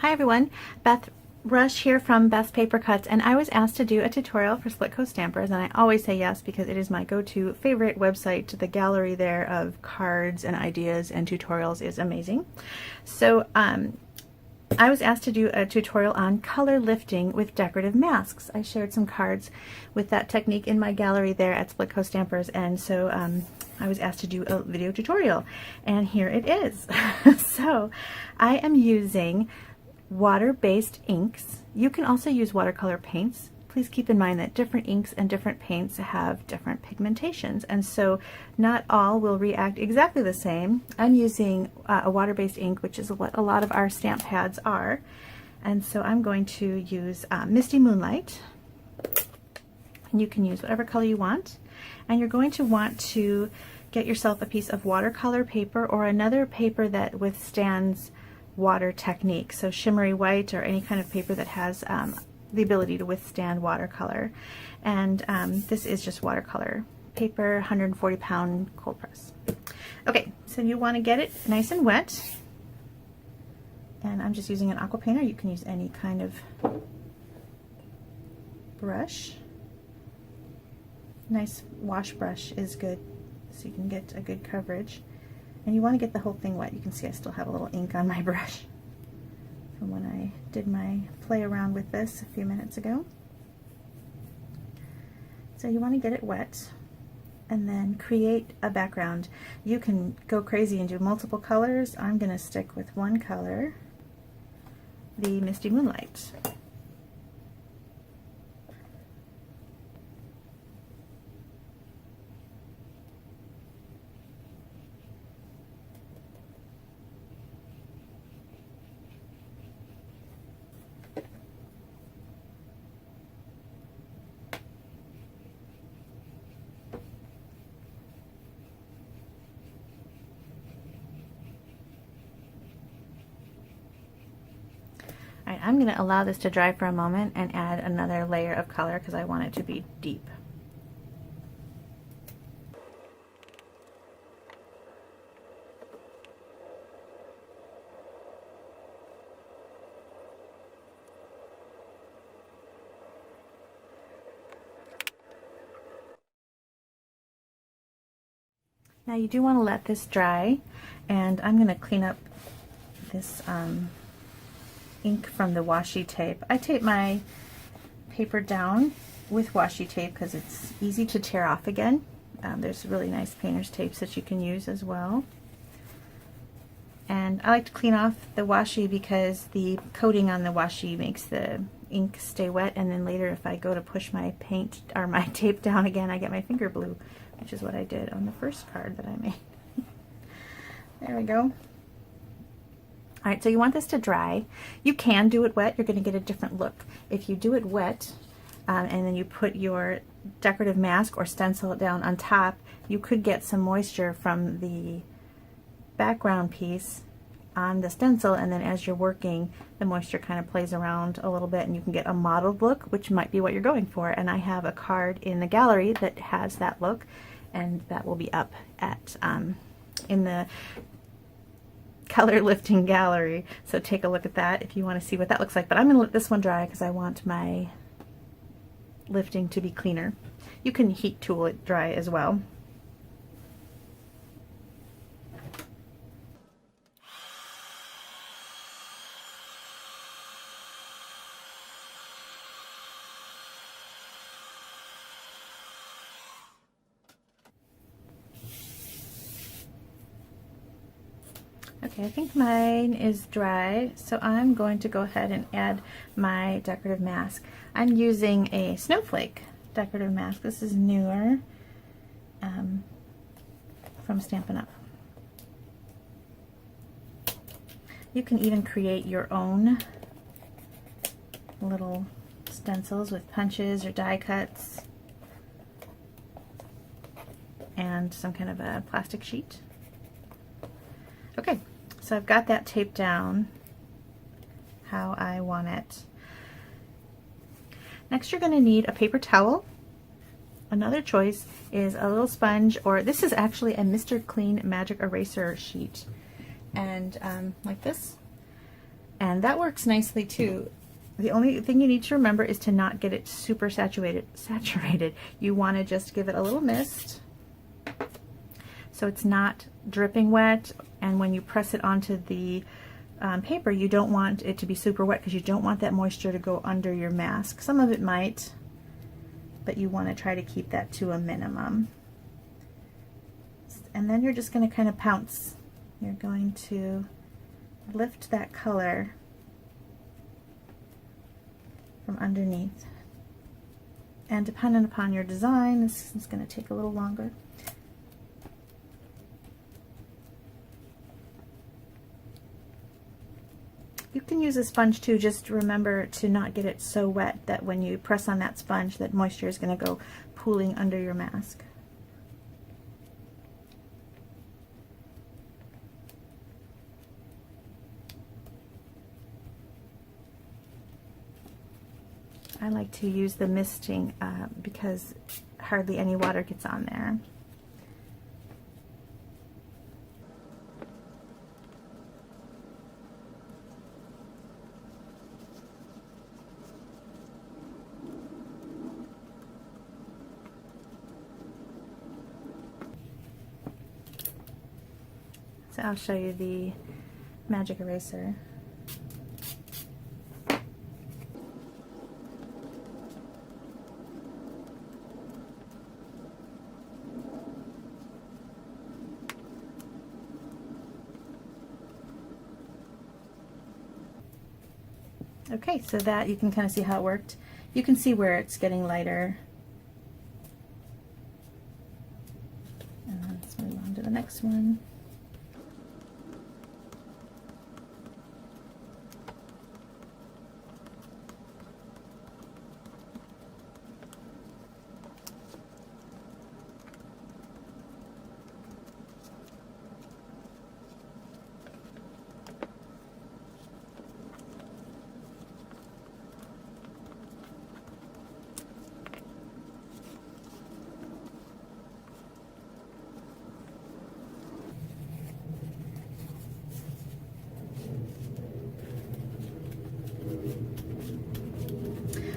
Hi everyone, Beth Rush here from Beth's Paper Cuts, and I was asked to do a tutorial for Splitcoaststampers, and I always say yes because it is my go-to favorite website. The gallery there of cards and ideas and tutorials is amazing. So I was asked to do a tutorial on color lifting with decorative masks. I shared some cards with that technique in my gallery there at Splitcoaststampers, and so I was asked to do a video tutorial, and here it is. So I am using water-based inks. You can also use watercolor paints. Please keep in mind that different inks and different paints have different pigmentations, and so not all will react exactly the same. I'm using a water-based ink, which is what a lot of our stamp pads are, and so I'm going to use Misty Moonlight. And you can use whatever color you want, and you're going to want to get yourself a piece of watercolor paper or another paper that withstands water technique, so shimmery white or any kind of paper that has the ability to withstand watercolor. And this is just watercolor paper, 140-pound cold press. Okay, so you want to get it nice and wet, and I'm just using an aqua painter. You can use any kind of brush. Nice wash brush is good, so you can get a good coverage. And you want to get the whole thing wet. You can see I still have a little ink on my brush from when I did my play around with this a few minutes ago. So you want to get it wet and then create a background. You can go crazy and do multiple colors. I'm going to stick with one color, the Misty Moonlight. Alright, I'm going to allow this to dry for a moment and add another layer of color because I want it to be deep. Now you do want to let this dry, and I'm going to clean up this ink from the washi tape. I tape my paper down with washi tape because it's easy to tear off again. There's really nice painter's tapes that you can use as well. And I like to clean off the washi because the coating on the washi makes the ink stay wet, and then later if I go to push my paint or my tape down again, I get my finger blue, which is what I did on the first card that I made. There we go. Alright, so you want this to dry. You can do it wet. You're going to get a different look. If you do it wet and then you put your decorative mask or stencil down on top, you could get some moisture from the background piece on the stencil, and then as you're working, the moisture kind of plays around a little bit and you can get a mottled look, which might be what you're going for. And I have a card in the gallery that has that look, and that will be up at in the color lifting gallery, so take a look at that if you want to see what that looks like. But I'm going to let this one dry because I want my lifting to be cleaner. You can heat tool it dry as well. Okay, I think mine is dry, so I'm going to go ahead and add my decorative mask. I'm using a snowflake decorative mask. This is newer from Stampin' Up. You can even create your own little stencils with punches or die cuts and some kind of a plastic sheet. Okay. So I've got that taped down how I want it. Next you're going to need a paper towel. Another choice is a little sponge, or this is actually a Mr. Clean Magic Eraser sheet, and like this. And that works nicely too. The only thing you need to remember is to not get it super saturated. You want to just give it a little mist so it's not dripping wet, and when you press it onto the paper, you don't want it to be super wet because you don't want that moisture to go under your mask. Some of it might, but you want to try to keep that to a minimum. And then you're just going to kind of pounce. You're going to lift that color from underneath. And depending upon your design, this is going to take a little longer. You can use a sponge too, just remember to not get it so wet that when you press on that sponge, that moisture is going to go pooling under your mask. I like to use the misting because hardly any water gets on there. So I'll show you the magic eraser. Okay, so that you can kind of see how it worked. You can see where it's getting lighter. And then let's move on to the next one.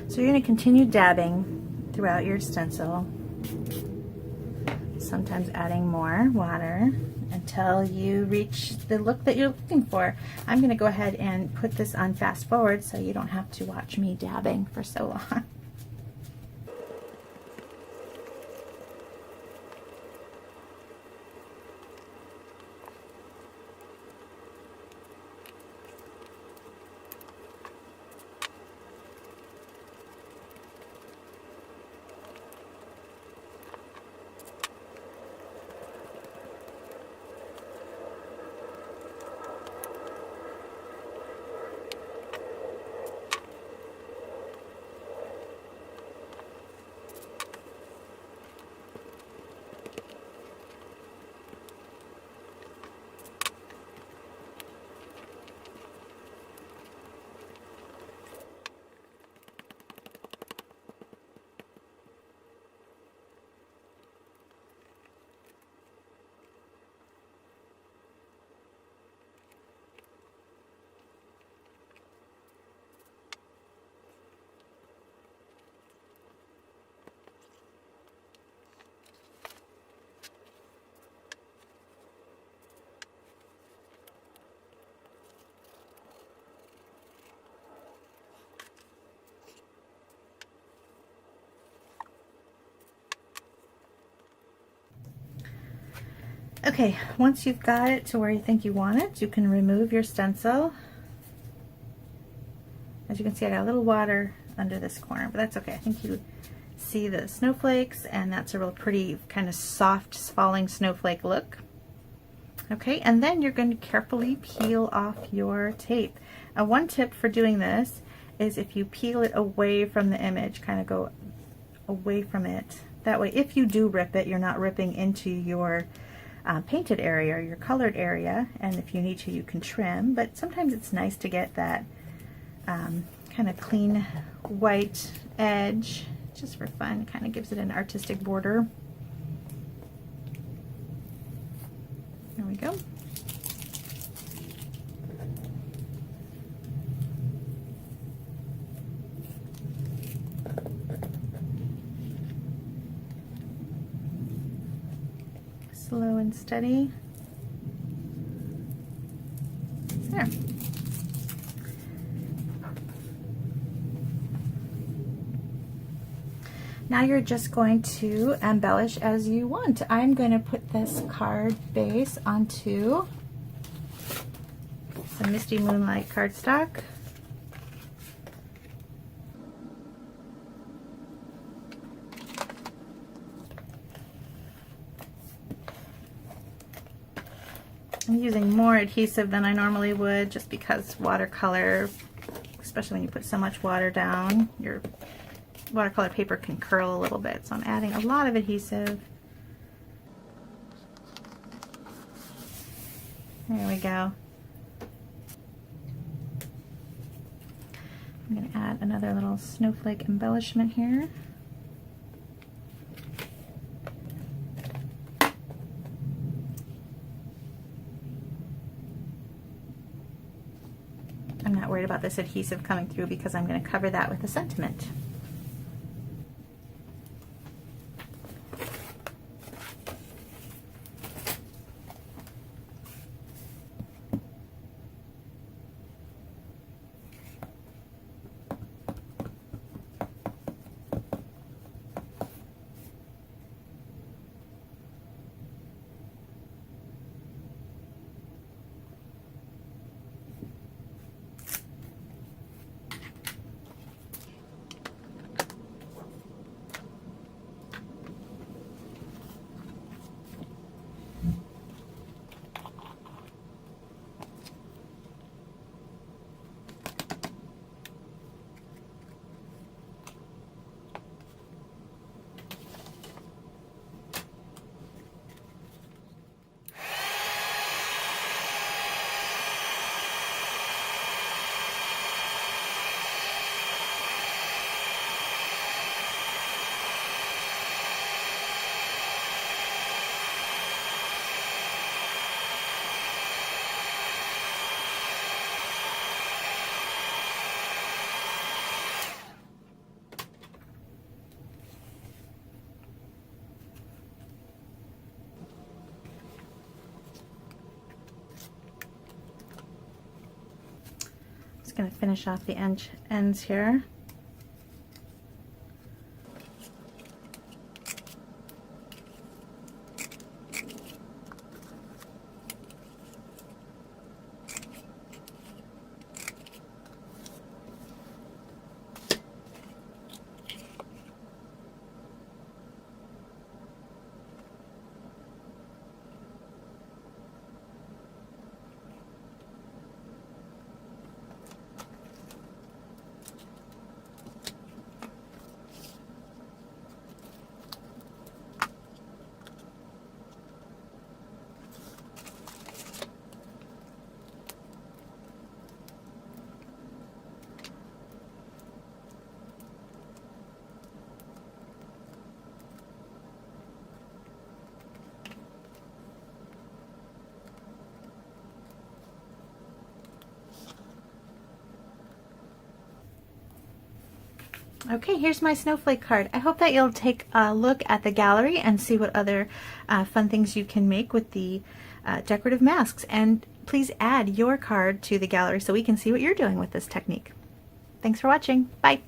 So you're going to continue dabbing throughout your stencil, sometimes adding more water until you reach the look that you're looking for. I'm going to go ahead and put this on fast forward so you don't have to watch me dabbing for so long. Okay, once you've got it to where you think you want it, you can remove your stencil. As you can see, I got a little water under this corner, but that's okay. I think you see the snowflakes, and that's a real pretty kind of soft falling snowflake look. Okay, and then you're going to carefully peel off your tape. One tip for doing this is if you peel it away from the image, kind of go away from it. That way, if you do rip it, you're not ripping into your painted area or your colored area, and if you need to, you can trim, but sometimes it's nice to get that kind of clean white edge just for fun. It kind of gives it an artistic border. There we go. Slow and steady. There. Now you're just going to embellish as you want. I'm going to put this card base onto some Misty Moonlight cardstock. I'm using more adhesive than I normally would just because watercolor, especially when you put so much water down, your watercolor paper can curl a little bit. So I'm adding a lot of adhesive. There we go. I'm going to add another little snowflake embellishment here. I'm not worried about this adhesive coming through because I'm going to cover that with a sentiment. Going to finish off the ends here. Okay, here's my snowflake card. I hope that you'll take a look at the gallery and see what other fun things you can make with the decorative masks. And please add your card to the gallery so we can see what you're doing with this technique. Thanks for watching. Bye.